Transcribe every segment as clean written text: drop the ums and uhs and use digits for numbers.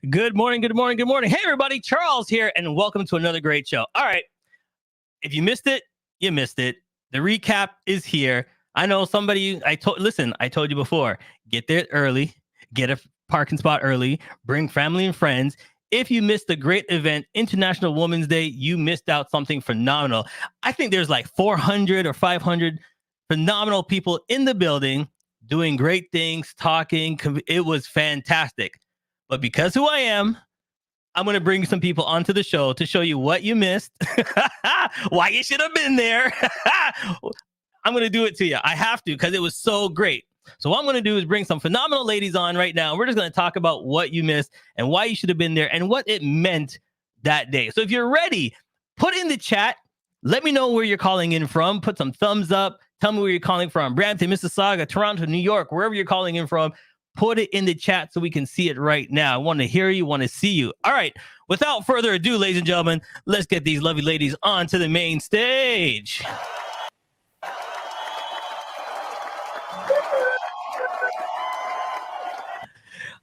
Good morning, good morning, good morning. Hey, everybody, Charles here, and welcome to another great show. All right, if you missed it, you missed it. The recap is here. I know somebody, I told you before, get there early, get a parking spot early, bring family and friends. If you missed the great event, International Women's Day, you missed out something phenomenal. I think there's like 400 or 500 phenomenal people in the building doing great things, talking. It was fantastic. But because who I am, I'm going to bring some people onto the show to show you what you missed, why you should have been there. I'm going to do it to you. I have to because it was so great. So what I'm going to do is bring some phenomenal ladies on right now. We're just going to talk about what you missed and why you should have been there and what it meant that day. So if you're ready, put in the chat. Let me know where you're calling in from. Put some thumbs up. Tell me where you're calling from. Brampton, Mississauga, Toronto, New York, wherever you're calling in from. Put it in the chat so we can see it right now. I want to hear you, want to see you. All right. Without further ado, ladies and gentlemen, let's get these lovely ladies onto the main stage.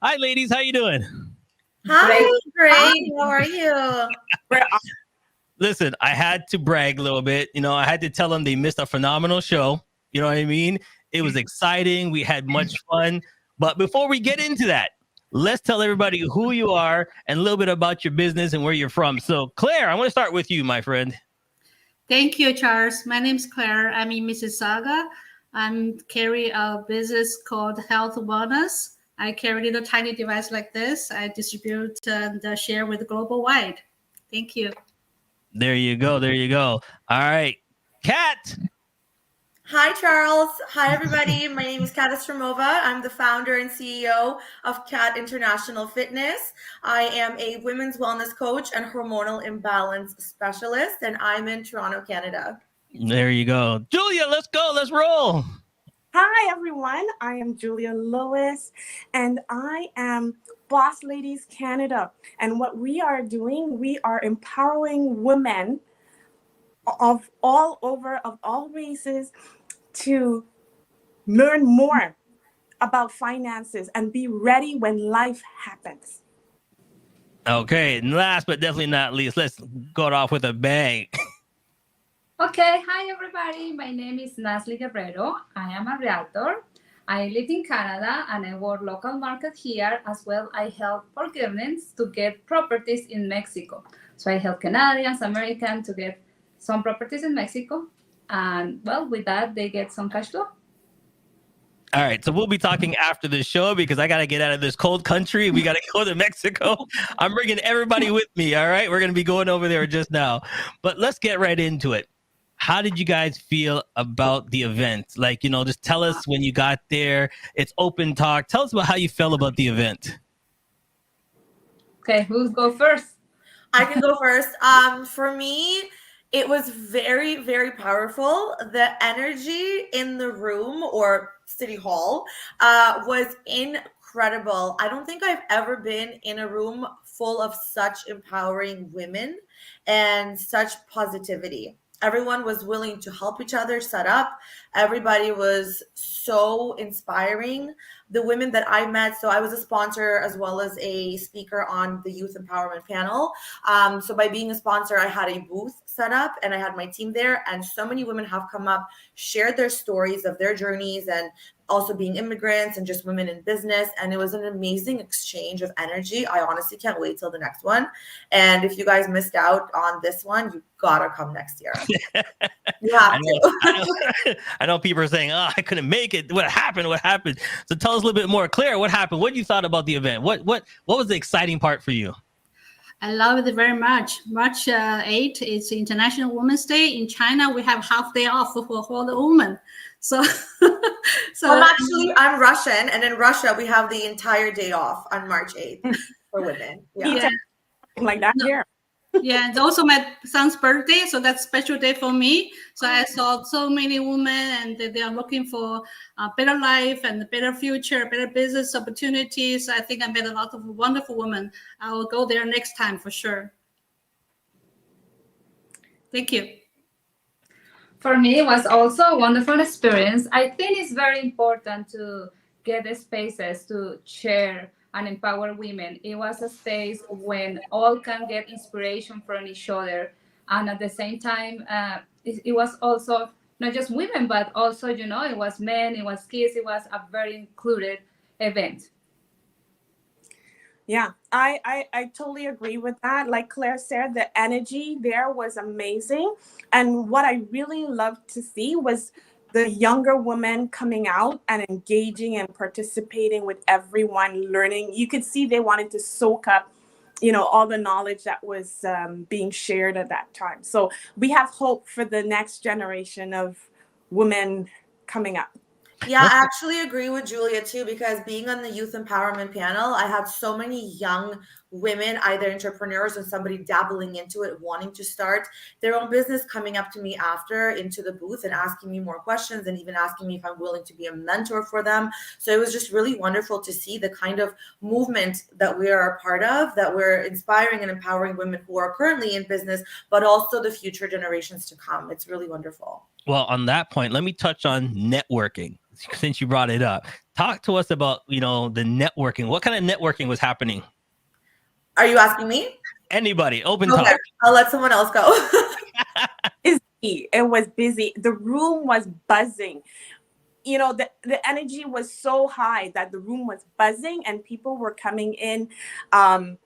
Hi, ladies. How you doing? Hi, great. How are you? Listen, I had to brag a little bit. You know, I had to tell them they missed a phenomenal show. You know what I mean? It was exciting. We had much fun. But before we get into that, let's tell everybody who you are and a little bit about your business and where you're from. So, Claire, I want to start with you, my friend. Thank you, Charles. My name is Claire. I'm in Mississauga. I'm carry a business called Health Wellness. I carry a tiny device like this. I distribute and share with global wide. Thank you. There you go. There you go. All right. Kat. Hi, Charles. Hi, everybody. My name is Kat Estremova. I'm the founder and CEO of Kat International Fitness. I am a women's wellness coach and hormonal imbalance specialist, and I'm in Toronto, Canada. There you go. Julia, let's go. Let's roll. Hi, everyone. I am Julia Lewis, and I am Boss Ladies Canada. And what we are doing, we are empowering women of all over, of all races, to learn more about finances and be ready when life happens. Okay, and last but definitely not least, let's go off with a bang. Okay, hi everybody. My name is Nasli Guerrero. I am a realtor. I live in Canada and I work local market here as well. I help Bulgarians to get properties in Mexico. So I help Canadians, Americans to get some properties in Mexico. And well, with that, they get some cash flow. All right, so we'll be talking after the show because I got to get out of this cold country. We got to go to Mexico. I'm bringing everybody with me, all right? We're going to be going over there just now. But let's get right into it. How did you guys feel about the event? Like, you know, just tell us when you got there. It's open talk. Tell us about how you felt about the event. Okay, who's go first? I can go first. For me, it was very, very powerful. The energy in the room or City Hall was incredible. I don't think I've ever been in a room full of such empowering women and such positivity. Everyone was willing to help each other set up. Everybody was so inspiring. The women that I met, so I was a sponsor as well as a speaker on the youth empowerment panel. So by being a sponsor, I had a booth set up and I had my team there. And so many women have come up, shared their stories of their journeys and also being immigrants and just women in business. And it was an amazing exchange of energy. I honestly can't wait till the next one. And if you guys missed out on this one, you gotta come next year. You have to. I know people are saying, oh, I couldn't make it. What happened? What happened? So tell us a little bit more. Claire, what happened? What you thought about the event? What was the exciting part for you? I love it very much. March 8th is International Women's Day. In China, we have half day off for all the women. So, I'm Russian, and in Russia, we have the entire day off on March 8th for women. Yeah. Like that here. Yeah, it's also my son's birthday, so that's a special day for me. So I saw so many women, and they are looking for a better life and a better future, better business opportunities. I think I met a lot of wonderful women. I will go there next time for sure. Thank you. For me, it was also a wonderful experience. I think it's very important to get the spaces to share and empower women. It was a space when all can get inspiration from each other. And at the same time, it was also not just women, but also, it was men, it was kids, it was a very included event. Yeah, I totally agree with that. Like Claire said, the energy there was amazing. And what I really loved to see was the younger women coming out and engaging and participating with everyone, learning. You could see they wanted to soak up, all the knowledge that was being shared at that time. So we have hope for the next generation of women coming up. Yeah, I actually agree with Julia too, because being on the youth empowerment panel, I had so many young women, either entrepreneurs or somebody dabbling into it, wanting to start their own business, coming up to me after into the booth and asking me more questions and even asking me if I'm willing to be a mentor for them. So it was just really wonderful to see the kind of movement that we are a part of, that we're inspiring and empowering women who are currently in business, but also the future generations to come. It's really wonderful. Well, on that point, let me touch on networking since you brought it up. Talk to us about, the networking. What kind of networking was happening? Are you asking me? Anybody, open Okay, talk. I'll let someone else go. It was busy. The room was buzzing. The energy was so high that the room was buzzing and people were coming in, and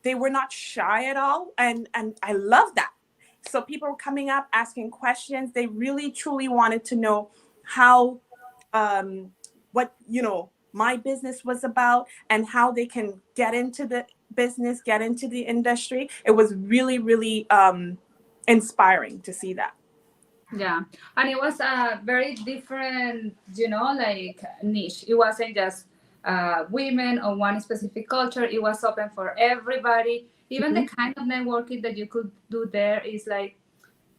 they were not shy at all. And I love that. So people were coming up, asking questions. They really, truly wanted to know how, what, my business was about and how they can get into the business, get into the industry. It was really, really inspiring to see that. Yeah, and it was a very different, like niche. It wasn't just women or one specific culture. It was open for everybody. Even the kind of networking that you could do there is like,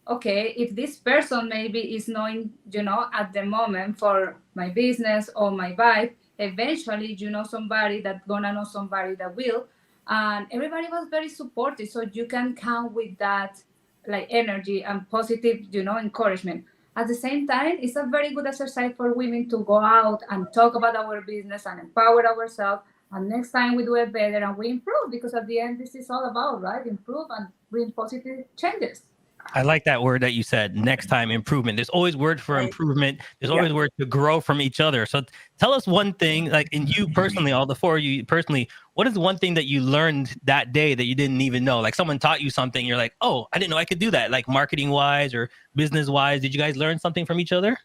okay, if this person maybe is knowing, at the moment for my business or my vibe, eventually somebody that's gonna know somebody that will. And everybody was very supportive. So you can count with that like energy and positive, encouragement. At the same time, it's a very good exercise for women to go out and talk about our business and empower ourselves. And next time we do it better and we improve, because at the end, this is all about, right? Improve and bring positive changes. I like that word that you said, next time, improvement. There's always word for improvement. There's always word to grow from each other. So tell us one thing, like, and you personally, all the four of you personally, what is one thing that you learned that day that you didn't even know? Like someone taught you something, you're like, oh, I didn't know I could do that. Like marketing wise or business wise. Did you guys learn something from each other?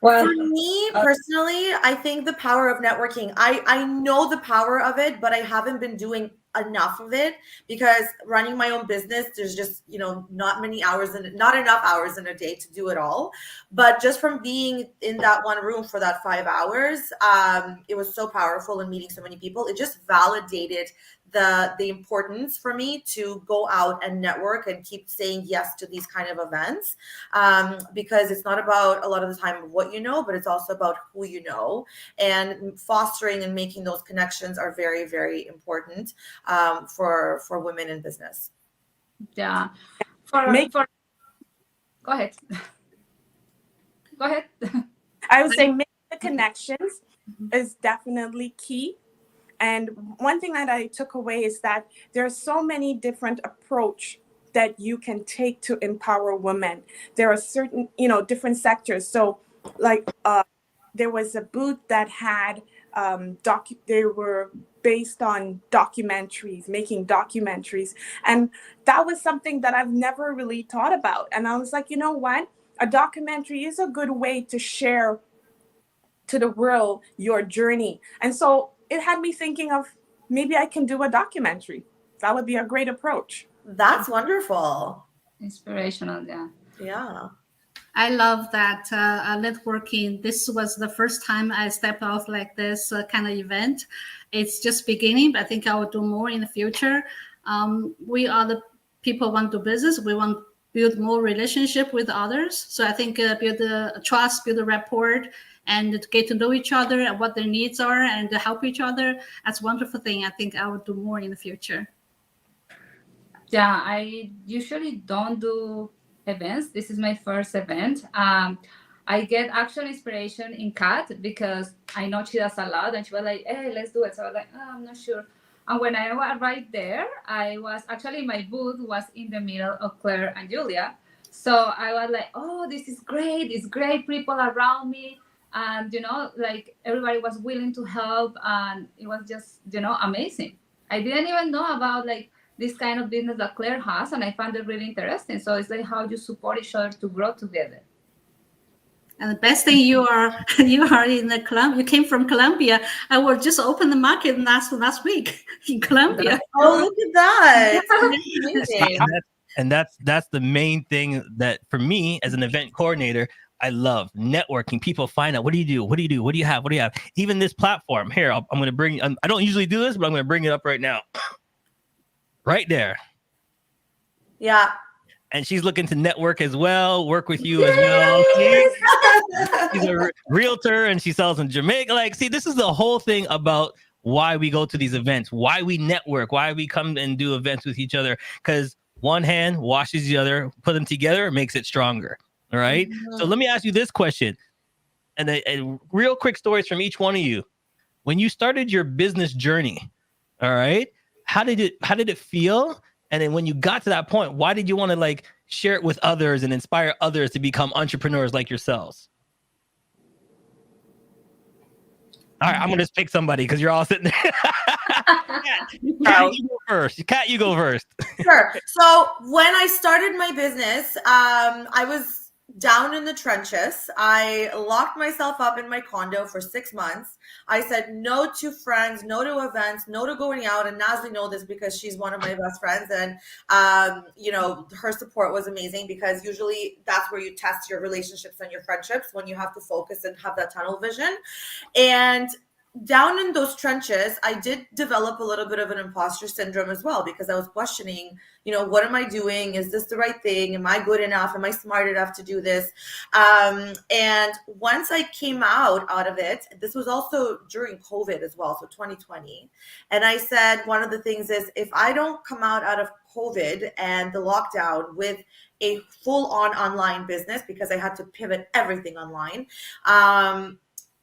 Well, for me personally, I think the power of networking, I know the power of it, but I haven't been doing enough of it because running my own business, there's just, not enough hours in a day to do it all. But just from being in that one room for that 5 hours, it was so powerful and meeting so many people. It just validated the importance for me to go out and network and keep saying yes to these kind of events, because it's not about a lot of the time what you know, but it's also about who you know, and fostering and making those connections are very, very important for women in business. Yeah. Go ahead. Go ahead. I would say making the connections is definitely key. And one thing that I took away is that there are so many different approaches that you can take to empower women. There are certain, different sectors. So like there was a booth that had, they were based on documentaries, making documentaries. And that was something that I've never really thought about. And I was like, you know what? A documentary is a good way to share to the world your journey. And so it had me thinking of maybe I can do a documentary. That would be a great approach. That's wonderful. Inspirational, yeah. Yeah. I love that networking. This was the first time I stepped off like this kind of event. It's just beginning, but I think I will do more in the future. We are the people who want to do business. We want to build more relationship with others. So I think build a trust, build a rapport, and get to know each other and what their needs are and to help each other. That's a wonderful thing. I think I will do more in the future. Yeah, I usually don't do events. This is my first event. I get actual inspiration in Kat because I know she does a lot, and she was like, "Hey, let's do it." So I was like, "Oh, I'm not sure." And when I was right there, I was actually, my booth was in the middle of Claire and Julia. So I was like, "Oh, this is great! It's great people around me." And like everybody was willing to help, and it was just amazing. I didn't even know about like this kind of business that Claire has, and I found it really interesting. So it's like how you support each other to grow together. And the best thing, you are in the Colombia. You came from Colombia. I will just open the market last week in Colombia. Oh, look at that! Amazing. And that's the main thing that for me as an event coordinator, I love networking. People find out, what do you do? What do you do? What do you have? What do you have? Even this platform here, I'm going to bring, I don't usually do this, but I'm going to bring it up right now. Right there. Yeah. And she's looking to network as well, work with you as well. She's a realtor and she sells in Jamaica. Like, see, this is the whole thing about why we go to these events, why we network, why we come and do events with each other. Because one hand washes the other, put them together, makes it stronger. All right. Mm-hmm. So let me ask you this question, and a real quick stories from each one of you. When you started your business journey, all right, how did it feel? And then when you got to that point, why did you want to like share it with others and inspire others to become entrepreneurs like yourselves? All right, I'm gonna just pick somebody because you're all sitting there. Kat, you go first. Kat, you go first. Sure. So when I started my business, I was down in the trenches. I locked myself up in my condo for 6 months. I said no to friends, no to events, no to going out. And Nazli knows this because she's one of my best friends. And, her support was amazing because usually that's where you test your relationships and your friendships, when you have to focus and have that tunnel vision. And down in those trenches, I did develop a little bit of an imposter syndrome as well, because I was questioning, what am I doing? Is this the right thing? Am I good enough? Am I smart enough to do this? And once I came out of it, this was also during COVID as well, so 2020. And I said, one of the things is, if I don't come out of COVID and the lockdown with a full-on online business, because I had to pivot everything online,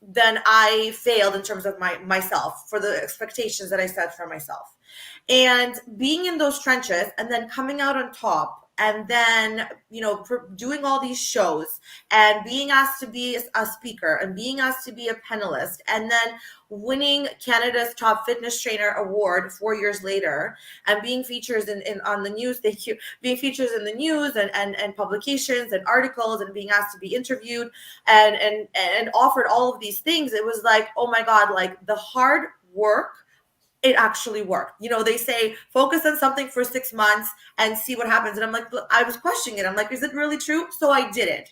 then I failed in terms of myself, for the expectations that I set for myself. And being in those trenches and then coming out on top, and then, doing all these shows and being asked to be a speaker and being asked to be a panelist, and then winning Canada's Top Fitness Trainer Award 4 years later, and being featured on the news, being featured in the news and publications and articles, and being asked to be interviewed and offered all of these things. It was like, oh my God, like the hard work, it actually worked. They say focus on something for 6 months and see what happens. And I'm like, I was questioning it. I'm like, is it really true? So I did it.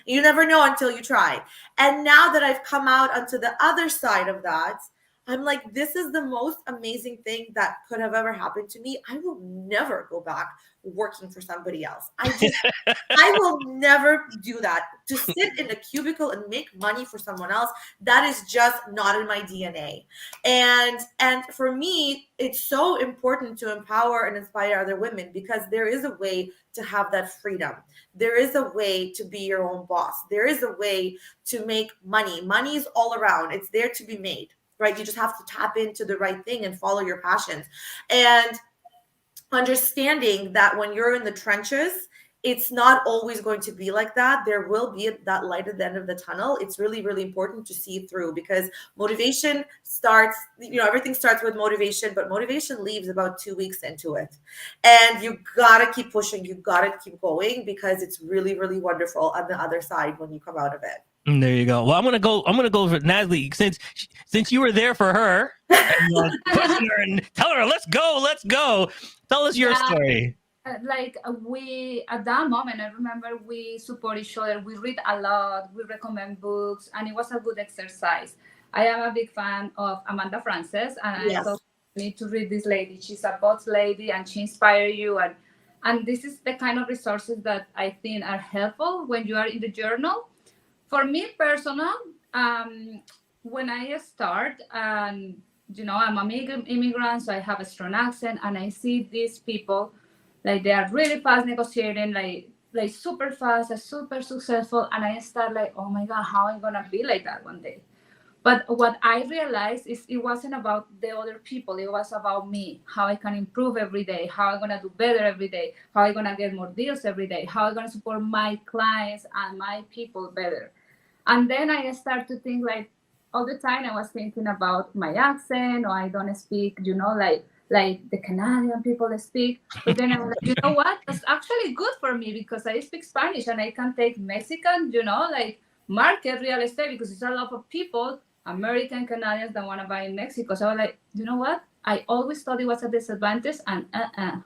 You never know until you try. And now that I've come out onto the other side of that, I'm like, this is the most amazing thing that could have ever happened to me. I will never go back working for somebody else. I will never do that. To sit in a cubicle and make money for someone else, that is just not in my DNA. And for me, it's so important to empower and inspire other women, because there is a way to have that freedom. There is a way to be your own boss. There is a way to make money. Money is all around. It's there to be made, right? You just have to tap into the right thing and follow your passions. And understanding that when you're in the trenches, it's not always going to be like that. There will be that light at the end of the tunnel. It's really, really important to see through, because motivation starts, everything starts with motivation, but motivation leaves about 2 weeks into it. And you got to keep pushing. You got to keep going, because it's really, really wonderful on the other side when you come out of it. There you go. Well, I'm gonna go for Nazli, since you were there for her, and, pushing her and tell her, let's go. Tell us your story. We, at that moment, I remember we support each other. We read a lot. We recommend books, and it was a good exercise. I am a big fan of Amanda Frances, and yes. I thought you need to read this lady. She's a boss lady, and she inspires you. And this is the kind of resources that I think are helpful when you are in the journal. For me personal, when I start, and I'm an immigrant, so I have a strong accent, and I see these people, like they are really fast negotiating, like like super fast and super successful, and I start like, oh my god, how am I gonna be like that one day? But what I realized is it wasn't about the other people. It was about me, how I can improve every day, how I'm going to do better every day, how I'm going to get more deals every day, how I'm going to support my clients and my people better. And then I start to think like all the time I was thinking about my accent, or I don't speak, like the Canadian people speak. But then I was like, you know what? That's actually good for me because I speak Spanish and I can take Mexican, like market real estate because it's a lot of people, American Canadians that want to buy in Mexico. So I was like, you know what? I always thought it was a disadvantage, and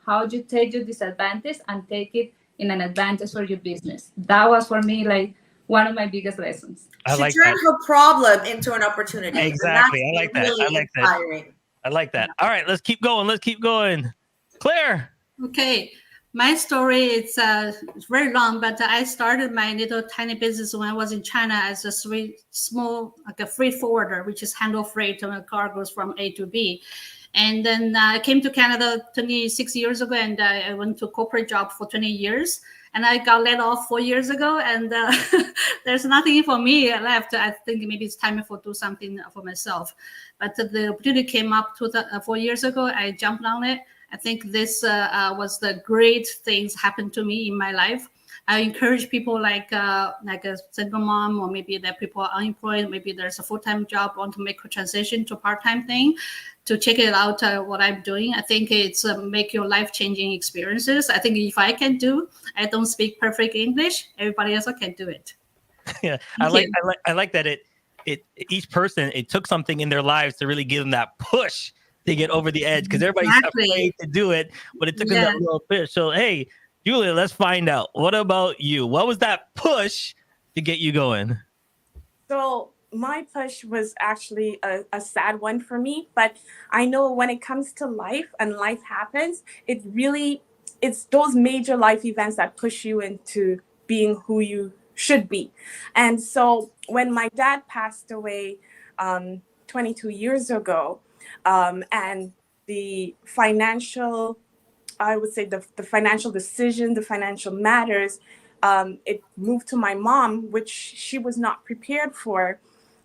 how do you take your disadvantage and take it in an advantage for your business? That was for me like one of my biggest lessons. I She like turned that. her problem into an opportunity. Exactly. And I like that's that. I really like that. inspiring. I like that. All right, let's keep going. Let's keep going. Claire. Okay, my story it's very long, but I started my little tiny business when I was in China as a small like a freight forwarder, which is handle freight when a car goes from A to B. And then I came to Canada 26 years ago, and I went to a corporate job for 20 years. And I got laid off 4 years ago, and there's nothing for me left. I think maybe it's time for do something for myself. But the opportunity came up 4 years ago. I jumped on it. I think this was the great things happened to me in my life. I encourage people like a single mom, or maybe that people are unemployed, maybe there's a full-time job, want to make a transition to part-time thing, to check it out what I'm doing. I think it's make your life-changing experiences. I think if I can do, I don't speak perfect English, everybody else can do it. Yeah, I like that it each person, it took something in their lives to really give them that push to get over the edge, because everybody's afraid to do it, but it took them that little push. So hey, Julia, let's find out. What about you? What was that push to get you going? So my push was actually a sad one for me, but I know when it comes to life and life happens, it's those major life events that push you into being who you should be. And so when my dad passed away 22 years ago, and the financial, I would say the financial decision, the financial matters, it moved to my mom, which she was not prepared for.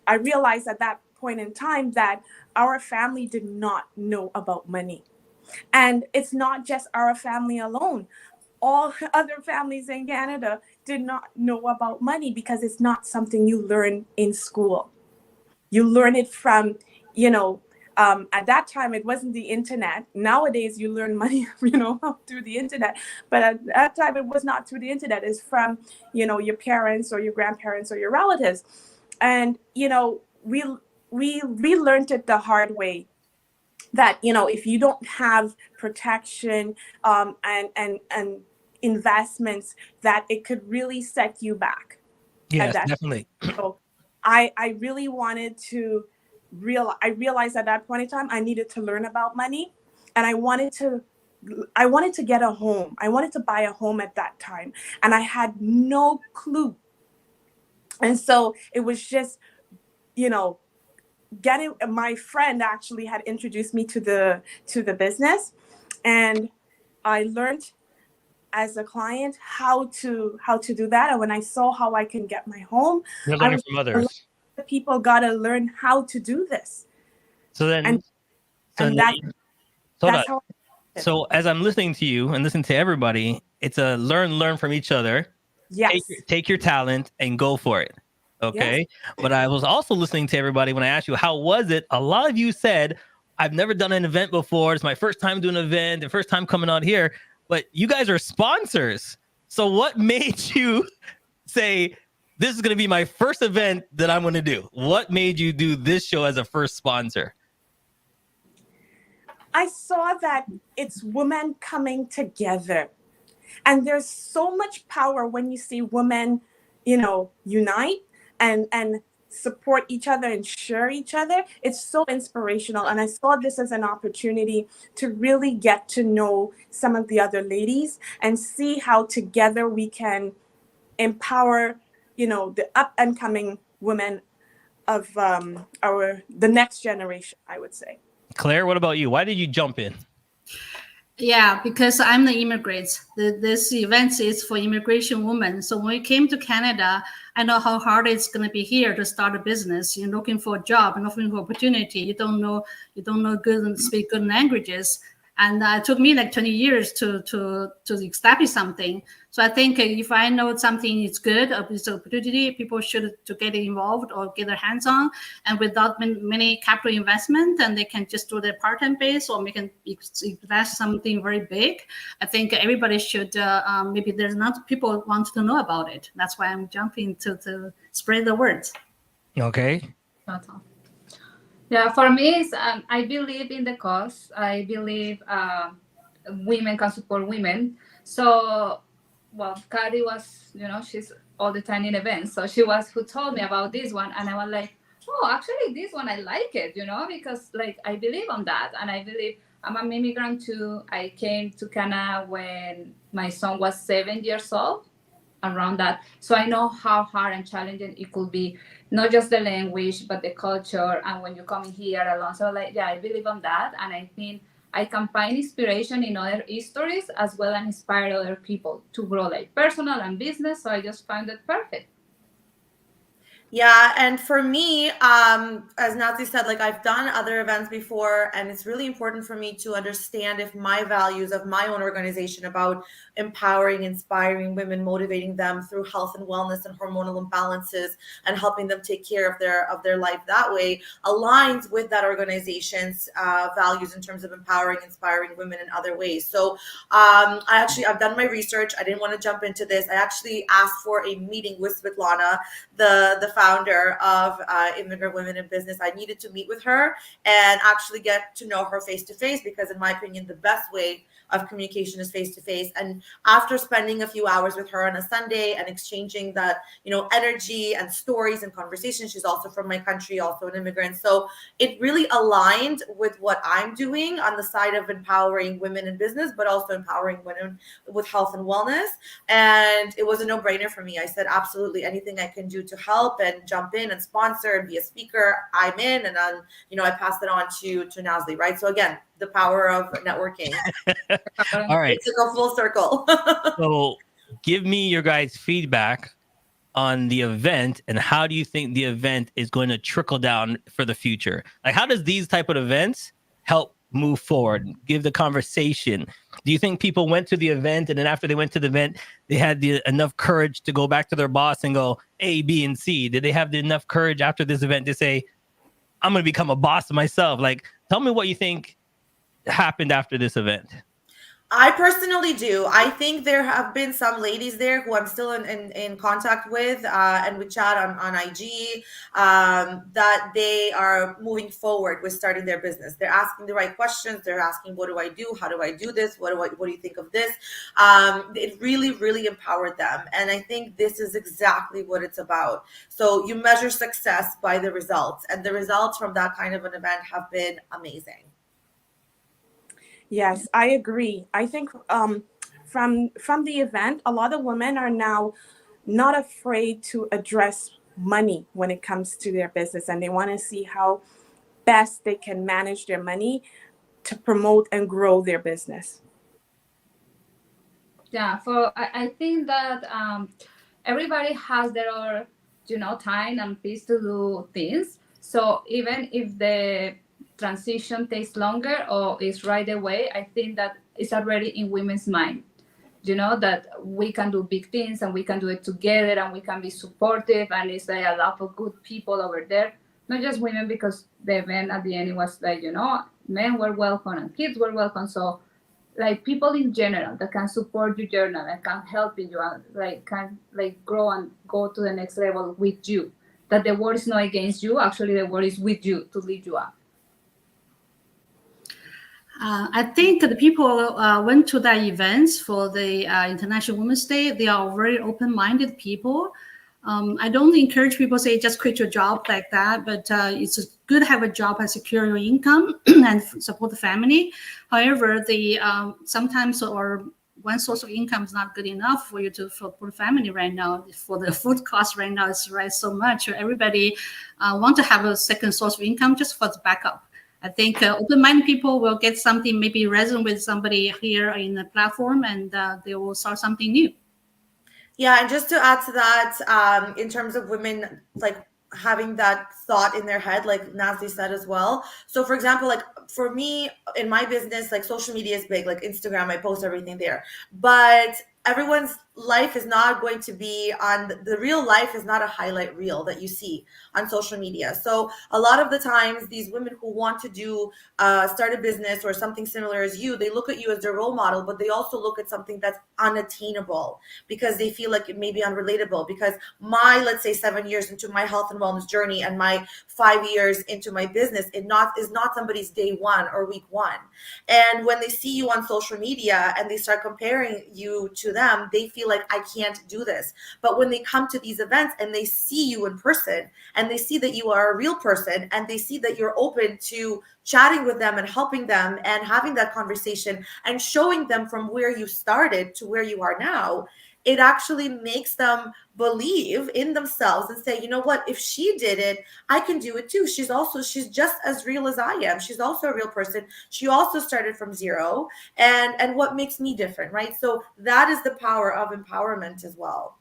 I realized at that point in time that our family did not know about money. And it's not just our family alone. All other families in Canada did not know about money because it's not something you learn in school. You learn it from, at that time, it wasn't the internet. Nowadays, you learn money, through the internet. But at that time, it was not through the internet. It's from, your parents or your grandparents or your relatives. And, we learned it the hard way that, if you don't have protection and investments, that it could really set you back. Yes, definitely. So I really wanted to I realized at that point in time I needed to learn about money, and I wanted to get a home. I wanted to buy a home at that time, and I had no clue. And so it was just, getting, my friend actually had introduced me to the business, and I learned as a client how to do that. And when I saw how I can get my home, you're learning from others. People got to learn how to do this. So as I'm listening to you and listening to everybody, it's a learn from each other. Yes. Take your talent and go for it. Okay. Yes. But I was also listening to everybody when I asked you, how was it? A lot of you said, I've never done an event before. It's my first time doing an event, the first time coming out here. But you guys are sponsors. So what made you say, this is going to be my first event that I'm going to do? What made you do this show as a first sponsor? I saw that it's women coming together. And there's so much power when you see women, unite and support each other and share each other. It's so inspirational. And I saw this as an opportunity to really get to know some of the other ladies and see how together we can empower, the up and coming women of the next generation, I would say. Claire, what about you? Why did you jump in? Yeah, because I'm the immigrant. This event is for immigration women. So when we came to Canada, I know how hard it's going to be here to start a business. You're looking for a job and looking for opportunity. You don't know good and speak good languages. And it took me like 20 years to establish something. So I think if I know something is good, it's an opportunity, people should to get involved or get their hands on. And without many capital investment, and they can just do their part-time base or make an invest something very big. I think everybody should. Maybe there's not people want to know about it. That's why I'm jumping to spread the word. Okay. That's all. Yeah, for me, I believe in the cause. I believe women can support women. So, well, Kari was, she's all the time in events. So she was who told me about this one. And I was like, oh, actually, this one, I like it, because like I believe on that. And I believe I'm an immigrant too. I came to Canada when my son was 7 years old, around that. So I know how hard and challenging it could be, not just the language, but the culture. And when you come here alone, so like, yeah, I believe on that. And I think I can find inspiration in other stories as well and inspire other people to grow like personal and business. So I just find it perfect. Yeah, and for me, as Nazi said, like I've done other events before, and it's really important for me to understand if my values of my own organization about empowering, inspiring women, motivating them through health and wellness and hormonal imbalances, and helping them take care of their life that way aligns with that organization's values in terms of empowering, inspiring women in other ways. So I've done my research. I didn't want to jump into this. I actually asked for a meeting with Svetlana, the founder of Immigrant Women in Business. I needed to meet with her and actually get to know her face to face, because in my opinion, the best way of communication is face to face. And after spending a few hours with her on a Sunday and exchanging that, energy and stories and conversations, she's also from my country, also an immigrant. So it really aligned with what I'm doing on the side of empowering women in business, but also empowering women with health and wellness. And it was a no-brainer for me. I said, absolutely, anything I can do to help and jump in and sponsor and be a speaker, I'm in. And then, I passed it on to Nasli, right? So again, the power of networking. All right. It took a full circle. So give me your guys' feedback on the event, and how do you think the event is going to trickle down for the future? Like, how does these type of events help move forward, give the conversation? Do you think people went to the event, and then after they went to the event, they had enough courage to go back to their boss and go A, B, and C? Did they have enough courage after this event to say, I'm going to become a boss myself? Like, tell me what you think happened after this event. I personally do. I think there have been some ladies there who I'm still in contact with, and we chat on IG, that they are moving forward with starting their business. They're asking the right questions. They're asking, what do I do? How do I do this? What do you think of this? It really, really empowered them. And I think this is exactly what it's about. So you measure success by the results, and the results from that kind of an event have been amazing. Yes, I agree. I think from the event, a lot of women are now not afraid to address money when it comes to their business, and they want to see how best they can manage their money to promote and grow their business. Yeah, I think that everybody has their own, time and peace to do things. So even if the transition takes longer or is right away, I think that it's already in women's mind, that we can do big things and we can do it together and we can be supportive, and it's like a lot of good people over there, not just women, because the event at the end, it was like, men were welcome and kids were welcome. So like people in general that can support your journey and can help you and can grow and go to the next level with you, that the world is not against you, actually the world is with you to lead you up. I think the people went to that events for the International Women's Day. They are very open-minded people. I don't encourage people to say just quit your job like that, but it's good to have a job and secure your income and support the family. However, sometimes or one source of income is not good enough for you to support family right now. For the food cost right now is right so much. Everybody want to have a second source of income just for the backup. I think open-minded people will get something, maybe resonate with somebody here in the platform, and they will start something new. Yeah, and just to add to that, in terms of women, like having that thought in their head, like Nazli said as well. So, for example, like for me in my business, like social media is big, like Instagram, I post everything there. But everyone's life is not going to be on the real life is not a highlight reel that you see on social media. So a lot of the times these women who want to do start a business or something similar as you, they look at you as their role model, but they also look at something that's unattainable because they feel like it may be unrelatable. Because my, let's say 7 years into my health and wellness journey and my 5 years into my business, is not somebody's day one or week one. And when they see you on social media and they start comparing you to them, they feel like I can't do this. But when they come to these events and they see you in person and they see that you are a real person and they see that you're open to chatting with them and helping them and having that conversation and showing them from where you started to where you are now, it actually makes them believe in themselves and say, you know what, if she did it, I can do it too. She's just as real as I am. She's also a real person. She also started from zero. And what makes me different, right? So that is the power of empowerment as well.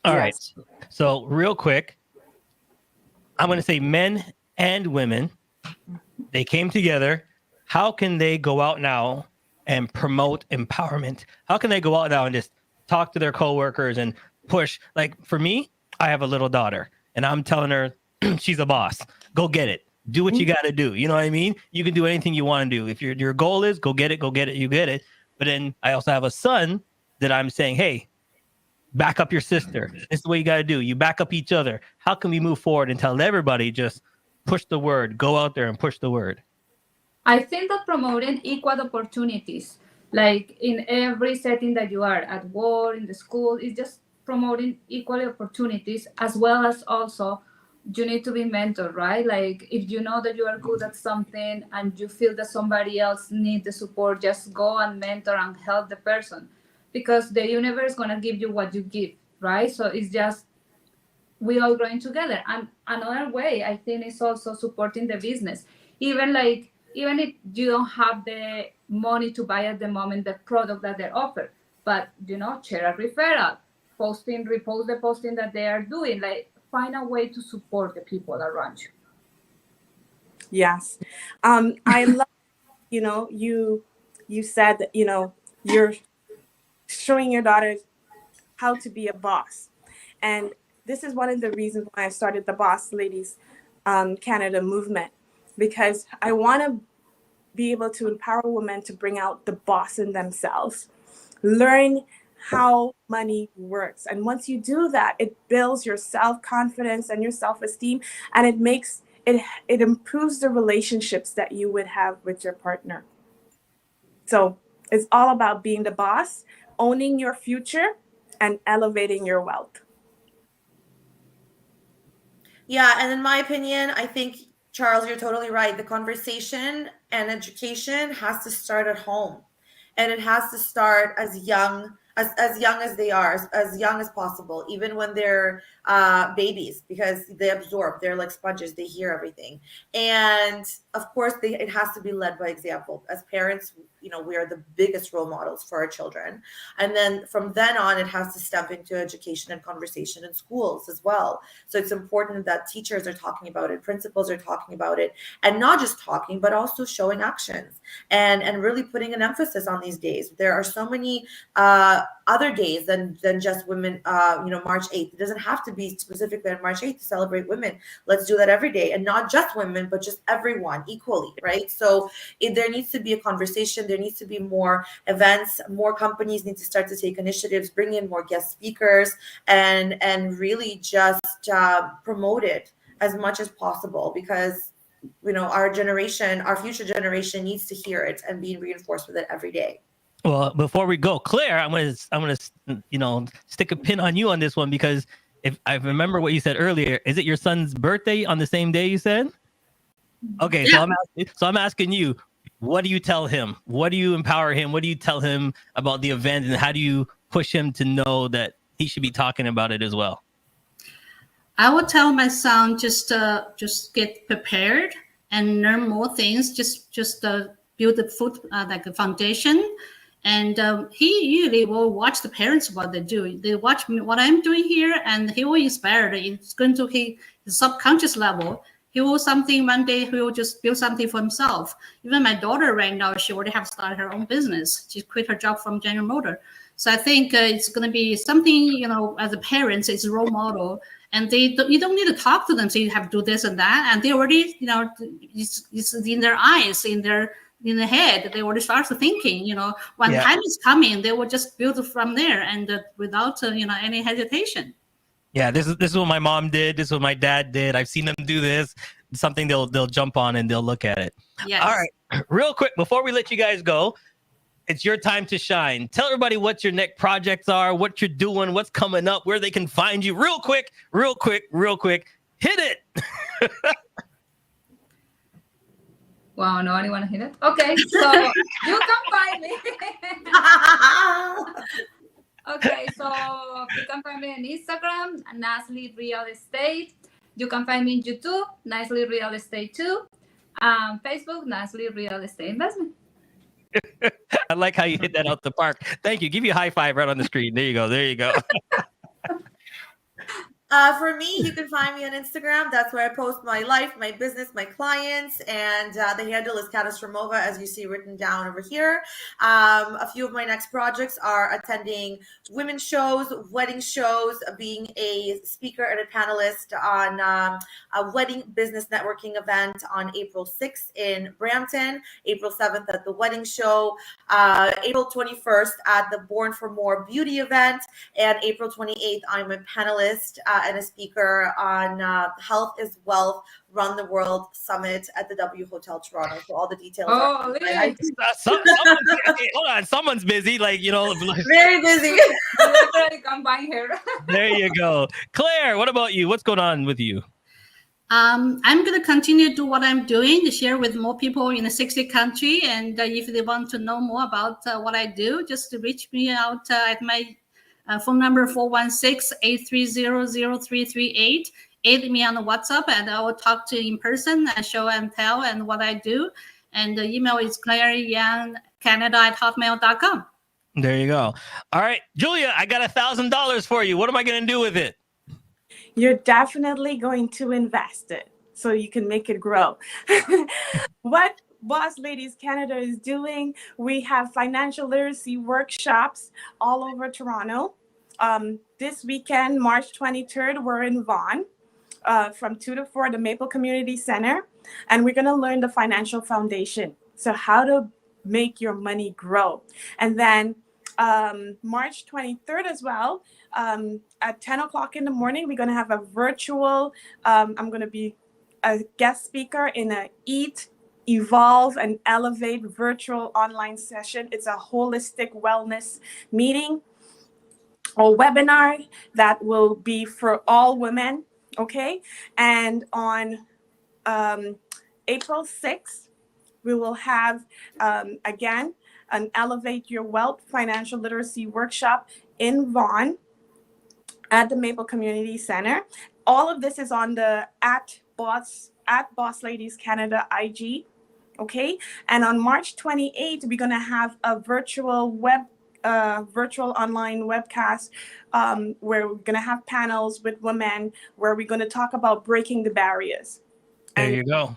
All right. So real quick, I'm going to say men and women, they came together. How can they go out now and promote empowerment? How can they go out now and just talk to their coworkers and push? Like for me, I have a little daughter and I'm telling her she's a boss. Go get it. Do what you got to do. You know what I mean? You can do anything you want to do. If your goal is go get it, you get it. But then I also have a son that I'm saying, hey, back up your sister. It's the way you got to do. You back up each other. How can we move forward and tell everybody just push the word, go out there and push the word? I think that promoting equal opportunities, like in every setting that you are at work, in the school, is just promoting equal opportunities, as well as also you need to be mentored, right? Like if you know that you are good at something and you feel that somebody else needs the support, just go and mentor and help the person, because the universe is going to give you what you give, right? So it's just we all growing together. And another way I think is also supporting the business, even if you don't have the money to buy at the moment the product that they offer, but share a referral, repost the posting that they are doing, like find a way to support the people around you. Yes. I love, you said that, you're showing your daughters how to be a boss. And this is one of the reasons why I started the Boss Ladies Canada movement, because I want to be able to empower women to bring out the boss in themselves, learn how money works. And once you do that, it builds your self-confidence and your self-esteem, and it improves the relationships that you would have with your partner. So it's all about being the boss, owning your future, and elevating your wealth. Yeah, and in my opinion, I think, Charles, you're totally right. The conversation and education has to start at home, and it has to start as young as they are, as young as possible, even when they're babies, because they absorb. They're like sponges. They hear everything, and of course, it has to be led by example. As parents, we are the biggest role models for our children, and then from then on, it has to step into education and conversation in schools as well. So it's important that teachers are talking about it, principals are talking about it, and not just talking, but also showing actions and really putting an emphasis on these days. There are so many other days than just women. March 8th. It doesn't have to be specifically on March 8th to celebrate women. Let's do that every day, and not just women, but just everyone equally, right? So there needs to be a conversation. There needs to be more events. More companies need to start to take initiatives, bring in more guest speakers, and really just promote it as much as possible, because our future generation needs to hear it and be reinforced with it every day. Well, before we go, Claire, I'm gonna stick a pin on you on this one, because if I remember what you said earlier, is it your son's birthday on the same day you said? Okay, yeah. So I'm asking you, what do you tell him? What do you empower him? What do you tell him about the event, and how do you push him to know that he should be talking about it as well? I would tell my son just get prepared and learn more things. Just build the foot like a foundation. And he usually will watch the parents what they do. They watch me, what I'm doing here, and he will inspire. It's going to his subconscious level. He will something one day. He will just build something for himself. Even my daughter right now, she already have started her own business. She quit her job from General Motors. So I think it's going to be something, as a parents, it's a role model. And you don't need to talk to them. So you have to do this and that, and they already, it's in their eyes, in the head, they already start thinking, when time is coming, they will just build from there, and without any hesitation. Yeah, this is what my mom did. This is what my dad did. I've seen them do this. It's something they'll jump on and they'll look at it. Yes. All right, real quick before we let you guys go, it's your time to shine. Tell everybody what your next projects are, what you're doing, what's coming up, where they can find you. Real quick. Hit it. Wow, no one want to hit it? Okay, so you can find me. Okay, so you can find me on Instagram, Nicely Real Estate. You can find me on YouTube, Nicely Real Estate 2. Facebook, Nicely Real Estate Investment. I like how you hit that out the park. Thank you. Give you a high five right on the screen. There you go. For me, you can find me on Instagram. That's where I post my life, my business, my clients, and the handle is Katastromova, as you see written down over here. A few of my next projects are attending women's shows, wedding shows, being a speaker and a panelist on a wedding business networking event on April 6th in Brampton, April 7th at the wedding show, April 21st at the Born for More beauty event, and April 28th, I'm a panelist and a speaker on Health is Wealth, Run the World Summit at the W Hotel Toronto. So all the details. Oh, hold on. Someone's busy. Very busy. Combine here. There you go. Claire, what about you? What's going on with you? I'm going to continue to do what I'm doing, to share with more people in the 60 country. And if they want to know more about what I do, just reach me out at my phone number 416-830-0338. Add me on the WhatsApp, and I will talk to you in person and show and tell and what I do. And the email is claireyoungcanada@hotmail.com. There you go. All right, Julia, I got $1,000 for you. What am I going to do with it? You're definitely going to invest it so you can make it grow. What Boss Ladies Canada is doing, we have financial literacy workshops all over Toronto. This weekend, March 23rd, we're in Vaughan from 2 to 4 at the Maple Community Center, and we're going to learn the financial foundation. So how to make your money grow. And then March 23rd as well, at 10 o'clock in the morning, we're going to have a virtual, I'm going to be a guest speaker in a Eat, Evolve, and Elevate virtual online session. It's a holistic wellness meeting or webinar that will be for all women, okay? And on April 6th, we will have, again, an Elevate Your Wealth financial literacy workshop in Vaughan at the Maple Community Center. All of this is on the at Boss Ladies Canada IG, okay? And on March 28th, we're gonna have a virtual online webcast where we're gonna have panels with women where we're gonna talk about breaking the barriers. There you go.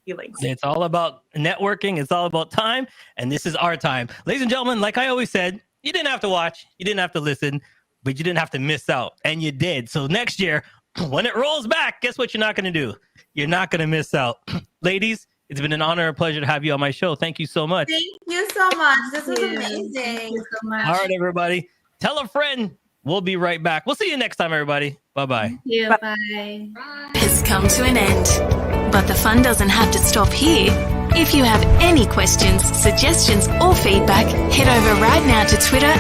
Feelings. It's all about networking. It's all about time. And this is our time. Ladies and gentlemen, like I always said, you didn't have to watch, you didn't have to listen, but you didn't have to miss out. And you did. So next year, when it rolls back, guess what you're not going to do? You're not going to miss out. Ladies, it's been an honor and pleasure to have you on my show. Thank you so much. Thank you so much. This was amazing. Thank you so much. All right, everybody. Tell a friend. We'll be right back. We'll see you next time, everybody. Bye-bye. Thank you. Bye. Has come to an end. But the fun doesn't have to stop here. If you have any questions, suggestions, or feedback, head over right now to Twitter